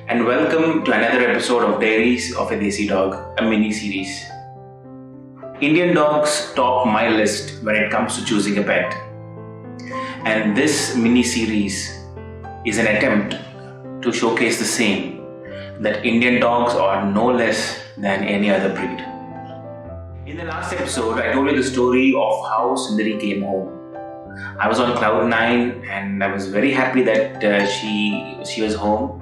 and welcome to another episode of Diaries of a Desi Dog, a mini series. Indian dogs top my list when it comes to choosing a pet, and this mini series is an attempt to showcase the same, that Indian dogs are no less than any other breed. In the last episode, I told you the story of how Sundari came home. I was on cloud 9 and I was very happy that she was home,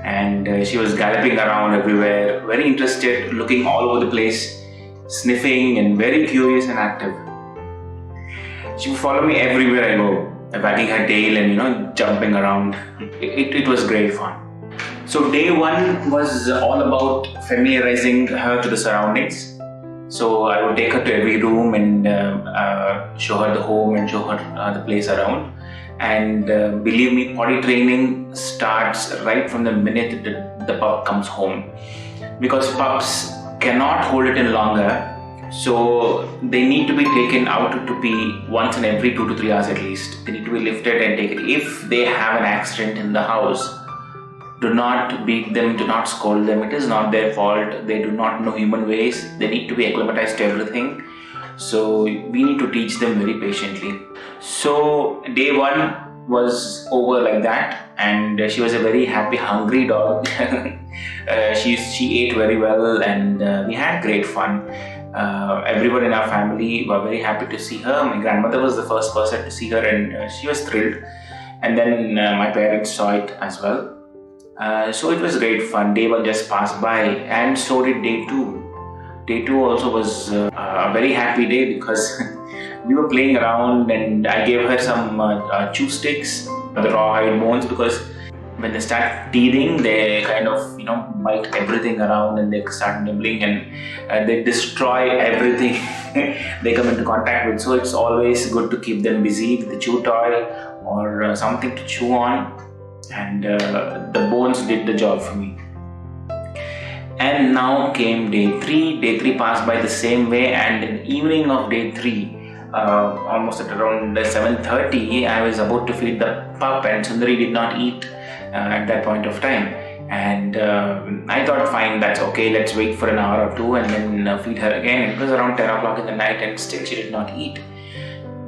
and she was galloping around everywhere, very interested, looking all over the place, sniffing and very curious and active. She would follow me everywhere I go, wagging her tail and jumping around. It was great fun. So day 1 was all about familiarizing her to the surroundings. So I would take her to every room and show her the home and show her the place around. And believe me, potty training starts right from the minute the pup comes home, because pups cannot hold it in longer. So they need to be taken out to pee once in every 2 to 3 hours at least. They need to be lifted and taken. If they have an accident in the house, do not beat them, do not scold them. It is not their fault. They do not know human ways. They need to be acclimatized to everything. So we need to teach them very patiently. So day 1 was over like that, and she was a very happy, hungry dog. She ate very well, and we had great fun. Everyone in our family were very happy to see her. My grandmother was the first person to see her, and she was thrilled. And then my parents saw it as well. So it was great fun. Day 1 just passed by, and so did day 2. Day 2 also was a very happy day, because we were playing around and I gave her some chew sticks, the rawhide bones, because when they start teething, they kind of bite everything around and they start nibbling, and they destroy everything they come into contact with. So it's always good to keep them busy with the chew toy or something to chew on, and the bones did the job for me. And now came day 3. Day 3 passed by the same way, and in the evening of day 3, almost at around 7:30, I was about to feed the pup, and Sundari did not eat at that point of time. And I thought, fine, that's okay, let's wait for an hour or 2 and then feed her again. It was around 10 o'clock in the night, and still she did not eat.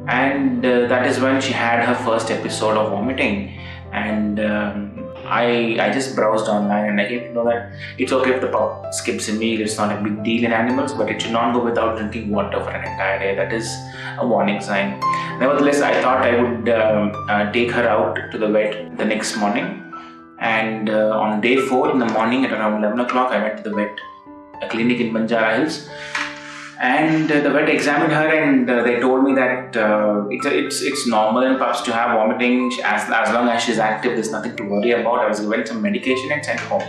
And that is when she had her first episode of vomiting. And I just browsed online, and I came to know that it's okay if the pup skips a meal. It's not a big deal in animals, but it should not go without drinking water for an entire day. That is a warning sign. Nevertheless, I thought I would take her out to the vet the next morning. And on day 4 in the morning at around 11 o'clock, I went to the vet, a clinic in Banjara Hills. And the vet examined her, and they told me that it's normal in pups to have vomiting. As long as she's active, there's nothing to worry about. I was given some medication and sent home.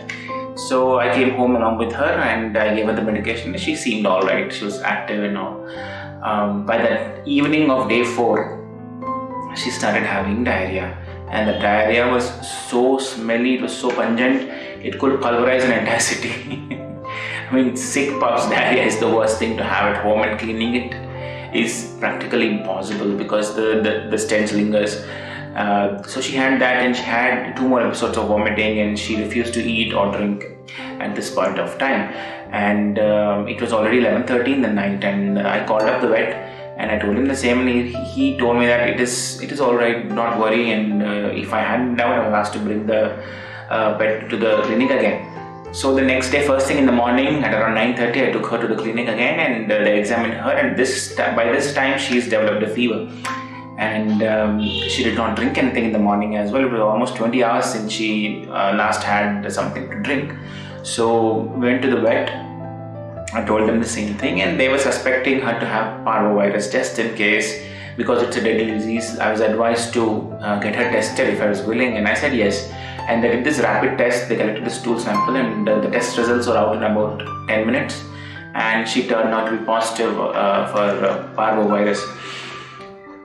So I came home along with her, and I gave her the medication. She seemed all right. She was active and all. By the evening of day 4, she started having diarrhea. And the diarrhea was so smelly, it was so pungent, it could pulverize an entire city. I mean, sick pups' diarrhea is the worst thing to have at home, and cleaning it is practically impossible because the stench lingers. So she had that, and she had 2 more episodes of vomiting, and she refused to eat or drink at this point of time. And it was already 11:30 in the night, and I called up the vet, and I told him the same, and he told me that it is all right, not worry. And if I hadn't known, I was asked to bring the pet to the clinic again. So the next day, first thing in the morning at around 9:30, I took her to the clinic again, and they examined her. And by this time, she's developed a fever, and she did not drink anything in the morning as well. It was almost 20 hours since she last had something to drink. So we went to the vet. I told them the same thing, and they were suspecting her to have Parvo virus, just in case, because it's a deadly disease. I was advised to get her tested if I was willing, and I said yes. And they did this rapid test. They collected the stool sample, and the test results were out in about 10 minutes, and she turned out to be positive for Parvo virus.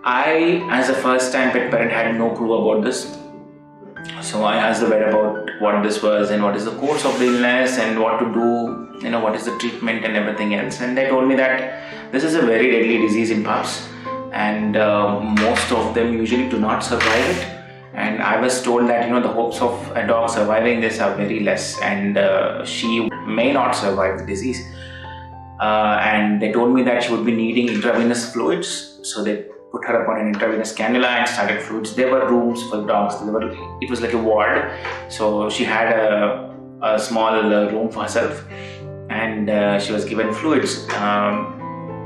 I, as a first-time pet parent, had no clue about this. So I asked the vet about what this was and what is the course of the illness and what to do, what is the treatment and everything else. And they told me that this is a very deadly disease in pups, and most of them usually do not survive it. and I was told that the hopes of a dog surviving this are very less, and she may not survive the disease. And they told me that she would be needing intravenous fluids, so they put her upon an intravenous cannula and started fluids. There were rooms for dogs. It was like a ward, so she had a small room for herself, and she was given fluids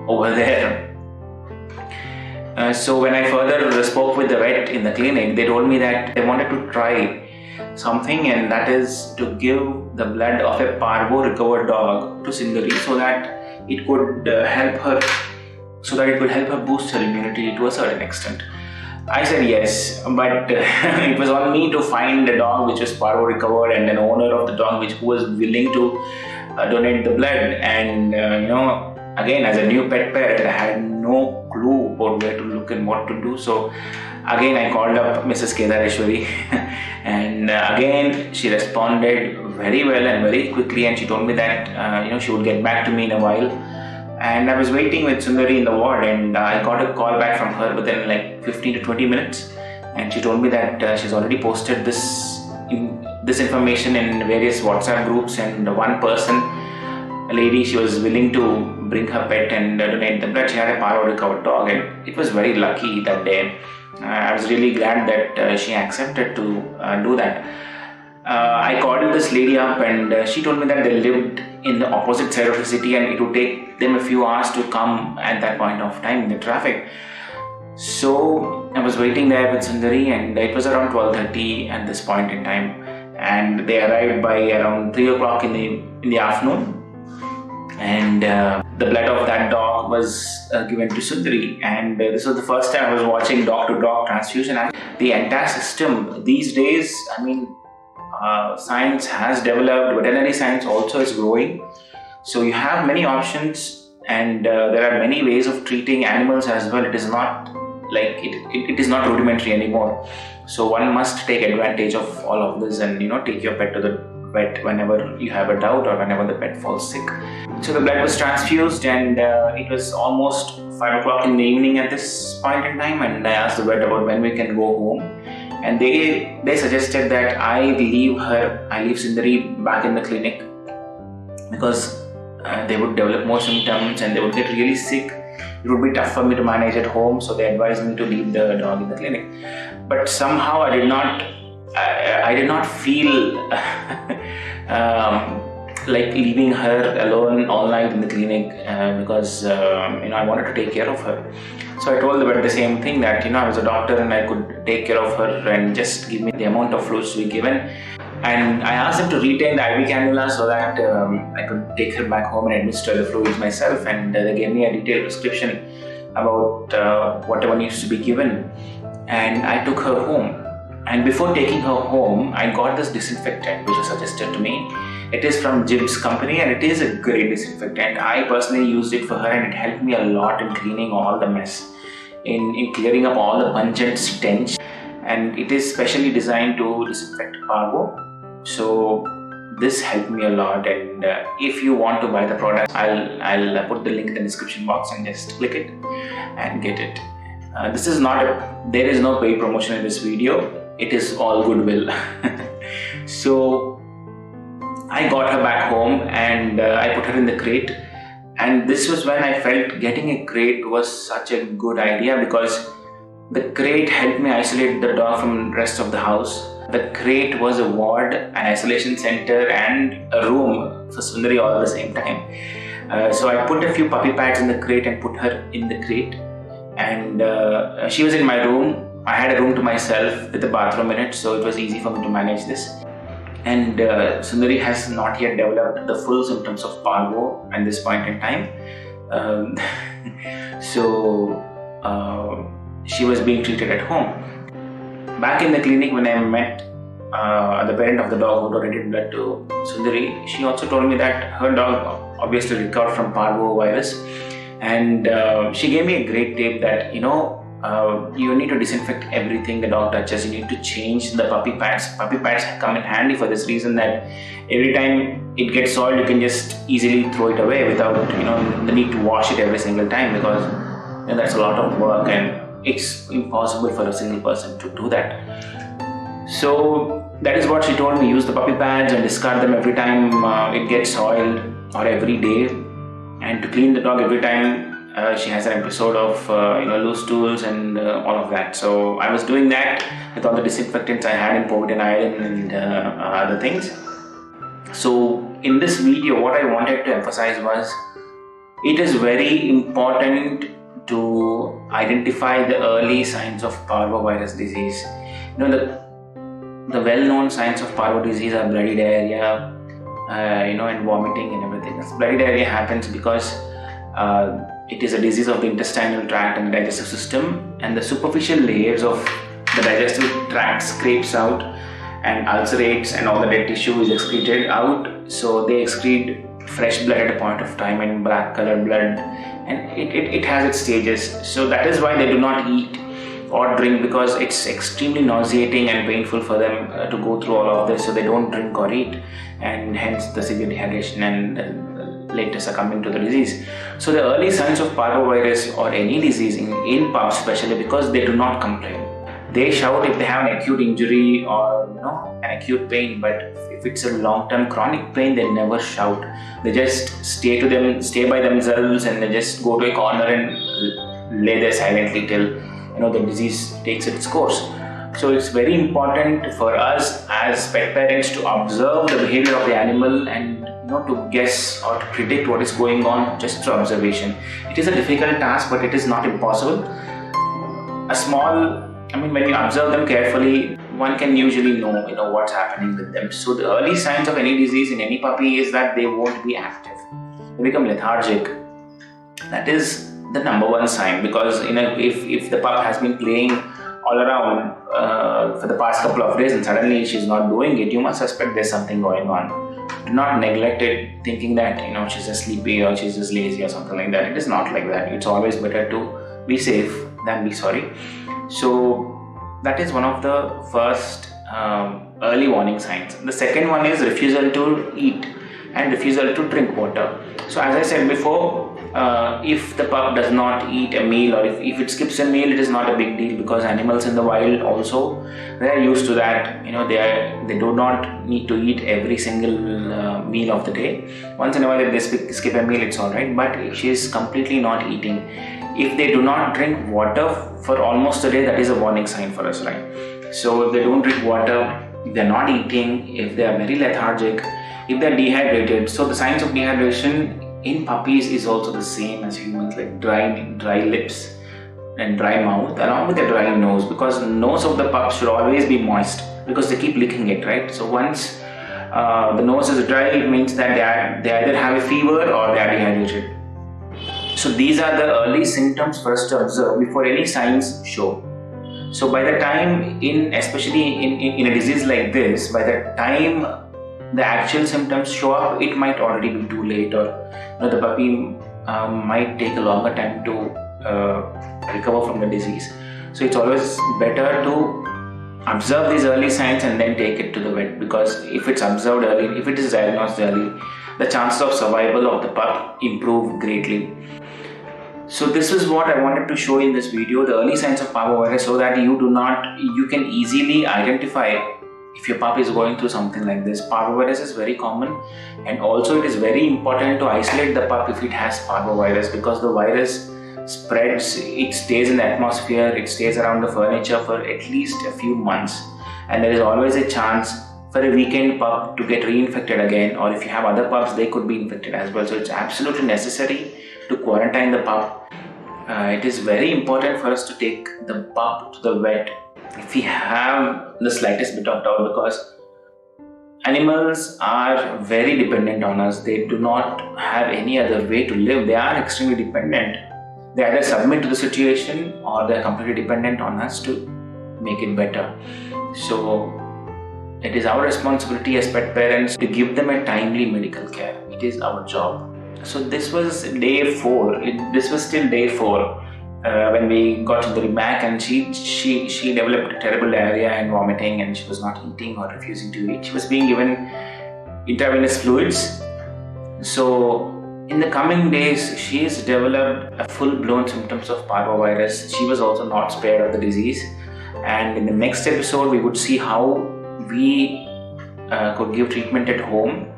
over there. So when I further spoke with the vet in the clinic, they told me that they wanted to try something, and that is to give the blood of a Parvo recovered dog to Sundari, so that it could help her boost her immunity to a certain extent. I said yes, but it was on me to find a dog which was Parvo recovered and an owner of the dog who was willing to donate the blood. And again, as a new pet parent, I had no clue about where to look and what to do. So again, I called up Mrs. Kedareshwari and again she responded very well and very quickly, and she told me that she would get back to me in a while. And I was waiting with Sundari in the ward, and I got a call back from her within like 15 to 20 minutes, and she told me that she's already posted this information in various WhatsApp groups, and one person, a lady, she was willing to bring her pet and donate the blood. She had a Parvo recovered dog, and it was very lucky that day. I was really glad that she accepted to do that. I called this lady up, and she told me that they lived in the opposite side of the city, and it would take them a few hours to come at that point of time in the traffic. So I was waiting there with Sundari, and it was around 12:30 at this point in time, and they arrived by around 3 o'clock in the afternoon. And the blood of that dog was given to Sundari, and this was the first time I was watching dog-to-dog transfusion. And the entire system these days, science has developed, veterinary science also is growing, so you have many options, and there are many ways of treating animals as well. It is not like it is not rudimentary anymore, so one must take advantage of all of this and take your pet to the vet whenever you have a doubt or whenever the pet falls sick. So the blood was transfused, and it was almost 5 o'clock in the evening at this point in time, and I asked the vet about when we can go home, and they suggested that I leave Sundari back in the clinic, because they would develop more symptoms and they would get really sick. It would be tough for me to manage at home, so they advised me to leave the dog in the clinic. But somehow I did not feel like leaving her alone all night in the clinic, because I wanted to take care of her. So I told the vet the same thing, that I was a doctor and I could take care of her and just give me the amount of fluids to be given. And I asked them to retain the IV cannula so that I could take her back home and administer the fluids myself. And they gave me a detailed prescription about whatever needs to be given. And I took her home. And before taking her home, I got this disinfectant which was suggested to me. It is from Jib's company, and it is a great disinfectant. I personally used it for her, and it helped me a lot in cleaning all the mess, in clearing up all the pungent stench. And it is specially designed to disinfect Parvo. So this helped me a lot, and if you want to buy the product, I'll put the link in the description box, and just click it and get it. There is no paid promotion in this video. It is all goodwill. So I got her back home, and I put her in the crate. And this was when I felt getting a crate was such a good idea, because the crate helped me isolate the dog from the rest of the house. The crate was a ward, an isolation center, and a room for Sundari all at the same time. So I put a few puppy pads in the crate and put her in the crate. And she was in my room. I had a room to myself with a bathroom in it, so it was easy for me to manage this. And Sundari has not yet developed the full symptoms of Parvo at this point in time. So she was being treated at home. Back in the clinic, when I met the parent of the dog who donated blood to Sundari, she also told me that her dog obviously recovered from Parvo virus. And she gave me a great tip that, you need to disinfect everything the dog touches. You need to change the puppy pads. Puppy pads come in handy for this reason, that every time it gets soiled, you can just easily throw it away without the need to wash it every single time, because that's a lot of work and it's impossible for a single person to do that. So that is what she told me. Use the puppy pads and discard them every time it gets soiled, or every day, and to clean the dog every time she has an episode of loose stools and all of that. So I was doing that with all the disinfectants I had in povidone iodine and other things. So in this video, what I wanted to emphasize was, it is very important to identify the early signs of parvovirus disease. The well-known signs of parvo disease are bloody diarrhea, and vomiting and everything. Bloody diarrhea happens because it is a disease of the intestinal tract and the digestive system, and the superficial layers of the digestive tract scrapes out and ulcerates, and all the dead tissue is excreted out. So they excrete fresh blood at a point of time, and black colored blood, and it has its stages. So that is why they do not eat or drink, because it's extremely nauseating and painful for them to go through all of this. So they don't drink or eat, and hence the severe dehydration and later succumbing to the disease. So the early signs of parvovirus or any disease in pups, especially, because they do not complain. They shout if they have an acute injury or an acute pain, but if it's a long-term chronic pain, they never shout. They just stay by themselves, and they just go to a corner and lay there silently till the disease takes its course. So it's very important for us as pet parents to observe the behavior of the animal and to guess or to predict what is going on just through observation. It is a difficult task, but it is not impossible. When you observe them carefully, one can usually know what's happening with them. So the early signs of any disease in any puppy is that they won't be active. They become lethargic. That is the number one sign, because if the pup has been playing all around for the past couple of days and suddenly she's not doing it, you must suspect there's something going on. Do not neglect it thinking that she's just sleepy or she's just lazy or something like that. It is not like that. It's always better to be safe than be sorry. So that is one of the first early warning signs. The second one is refusal to eat and refusal to drink water. So as I said before, if the pup does not eat a meal, or if it skips a meal, it is not a big deal, because animals in the wild also, they are used to that. They do not need to eat every single meal of the day. Once in a while, if they skip a meal, it's alright. But if she is completely not eating, if they do not drink water for almost a day, that is a warning sign for us, right? So if they don't drink water, if they're not eating, if they are very lethargic, if they're dehydrated. So the signs of dehydration in puppies is also the same as humans, like dry lips and dry mouth, along with a dry nose, because the nose of the pup should always be moist, because they keep licking it, right? So once the nose is dry, it means that they either have a fever or they are dehydrated. So these are the early symptoms for us to observe before any signs show. So by the time, especially in a disease like this, by the time the actual symptoms show up, it might already be too late, or the puppy might take a longer time to recover from the disease. So it's always better to observe these early signs and then take it to the vet, because if it's observed early, if it is diagnosed early, the chances of survival of the pup improve greatly. So this is what I wanted to show in this video, the early signs of parvovirus, so that you can easily identify if your pup is going through something like this. Parvovirus is very common, and also it is very important to isolate the pup if it has parvovirus, because the virus spreads, it stays in the atmosphere, it stays around the furniture for at least a few months, and there is always a chance for a weekend pup to get reinfected again, or if you have other pups, they could be infected as well. So it's absolutely necessary to quarantine the pup. It is very important for us to take the pup to the vet if we have the slightest bit of doubt, because animals are very dependent on us. They do not have any other way to live. They are extremely dependent. They either submit to the situation or they are completely dependent on us to make it better. So it is our responsibility as pet parents to give them a timely medical care. It is our job. So this was day 4. This was still day 4 when we got Sundari back, and she developed terrible diarrhea and vomiting, and she was not eating or refusing to eat. She was being given intravenous fluids. So in the coming days, she has developed a full-blown symptoms of parvovirus. She was also not spared of the disease. And in the next episode, we would see how we could give treatment at home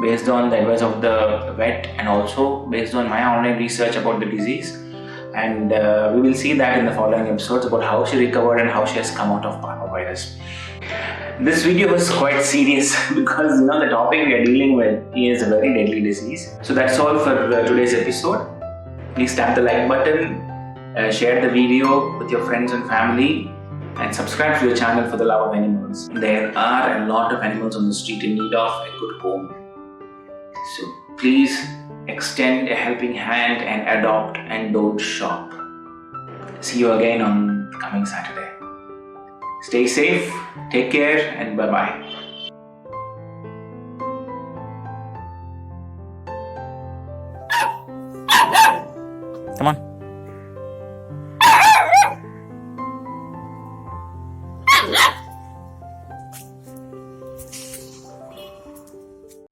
based on the advice of the vet and also based on my online research about the disease. And we will see that in the following episodes about how she recovered and how she has come out of Parvo virus. This video was quite serious because the topic we are dealing with is a very deadly disease. So that's all for today's episode. Please tap the like button, share the video with your friends and family, and subscribe to the channel for the love of animals. There are a lot of animals on the street in need of a good home. So please extend a helping hand and adopt and don't shop. See you again on coming Saturday. Stay safe, take care, and bye-bye. Come on.